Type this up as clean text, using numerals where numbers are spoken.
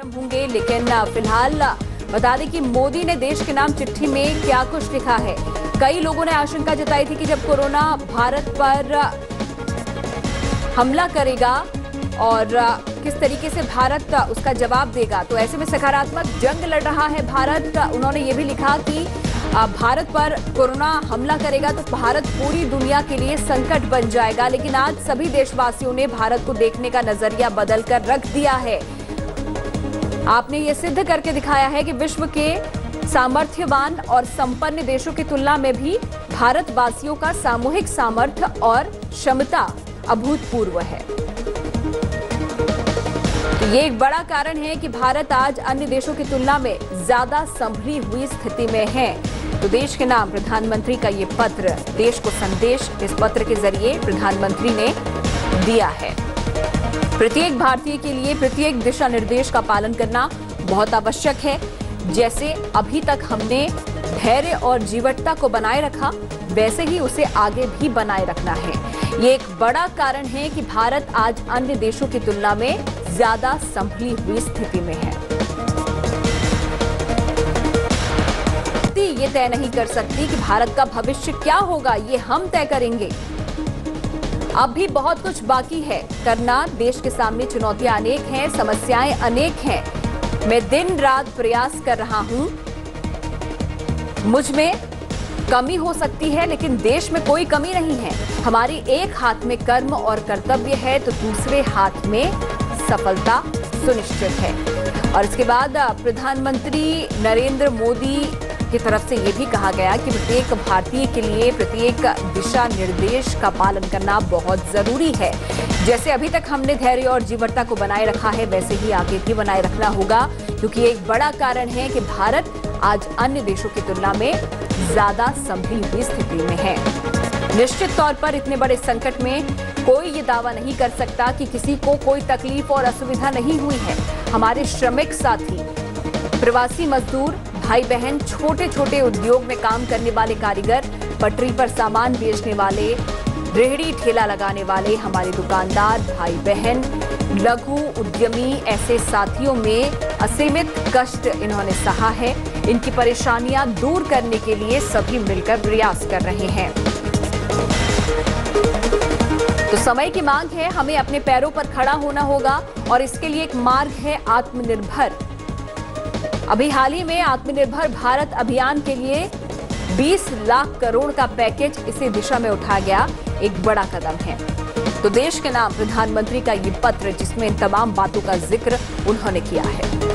आरंभ होंगे। लेकिन फिलहाल बता दें कि मोदी ने देश के नाम चिट्ठी में क्या कुछ लिखा है। कई लोगों ने आशंका जताई थी कि जब कोरोना भारत पर हमला करेगा और किस तरीके से भारत उसका जवाब देगा, तो ऐसे में सकारात्मक जंग लड़ रहा है भारत। उन्होंने ये भी लिखा कि भारत पर कोरोना हमला करेगा तो भारत पूरी दुनिया के लिए संकट बन जाएगा। लेकिन आज सभी देशवासियों ने भारत को देखने का नजरिया बदलकर रख दिया है। आपने ये सिद्ध करके दिखाया है कि विश्व के सामर्थ्यवान और संपन्न देशों की तुलना में भी भारतवासियों का सामूहिक सामर्थ्य और क्षमता अभूतपूर्व है। ये एक बड़ा कारण है कि भारत आज अन्य देशों की तुलना में ज्यादा संभली हुई स्थिति में है। तो देश के नाम प्रधानमंत्री का ये पत्र, देश को संदेश इस पत्र के जरिए प्रधानमंत्री ने दिया है। प्रत्येक भारतीय के लिए प्रत्येक दिशा निर्देश का पालन करना बहुत आवश्यक है। जैसे अभी तक हमने धैर्य और जीवटता को बनाए रखा, वैसे ही उसे आगे भी बनाए रखना है। ये एक बड़ा कारण है कि भारत आज अन्य देशों की तुलना में ज्यादा संभली हुई स्थिति में है। ये तय नहीं कर सकती कि भारत का भविष्य क्या होगा, ये हम तय करेंगे। अब भी बहुत कुछ बाकी है करना। देश के सामने चुनौतियां अनेक हैं, समस्याएं अनेक हैं। मैं दिन रात प्रयास कर रहा हूं। मुझ में कमी हो सकती है, लेकिन देश में कोई कमी नहीं है। हमारी एक हाथ में कर्म और कर्तव्य है तो दूसरे हाथ में सफलता सुनिश्चित है। और इसके बाद प्रधानमंत्री नरेंद्र मोदी की तरफ से यह भी कहा गया कि प्रत्येक भारतीय के लिए प्रत्येक दिशा निर्देश का पालन करना बहुत जरूरी है। जैसे अभी तक हमने धैर्य और जीवटता को बनाए रखा है, वैसे ही आगे भी बनाए रखना होगा, क्योंकि एक बड़ा कारण है कि भारत आज अन्य देशों की तुलना में ज्यादा संभली हुई स्थिति में है। निश्चित तौर पर इतने बड़े संकट में कोई ये दावा नहीं कर सकता कि किसी को कोई तकलीफ और असुविधा नहीं हुई है। हमारे श्रमिक साथी, प्रवासी मजदूर, भाई बहन, छोटे छोटे उद्योग में काम करने वाले कारीगर, पटरी पर सामान बेचने वाले, रेहड़ी ठेला लगाने वाले, हमारे दुकानदार भाई बहन, लघु उद्यमी, ऐसे साथियों में असीमित कष्ट इन्होंने सहा है। इनकी परेशानियां दूर करने के लिए सभी मिलकर प्रयास कर रहे हैं। तो समय की मांग है, हमें अपने पैरों पर खड़ा होना होगा और इसके लिए एक मार्ग है आत्मनिर्भर। अभी हाल ही में आत्मनिर्भर भारत अभियान के लिए 20 लाख करोड़ का पैकेज इसी दिशा में उठाया गया, एक बड़ा कदम है। तो देश के नाम प्रधानमंत्री का ये पत्र, जिसमें इन तमाम बातों का जिक्र उन्होंने किया है।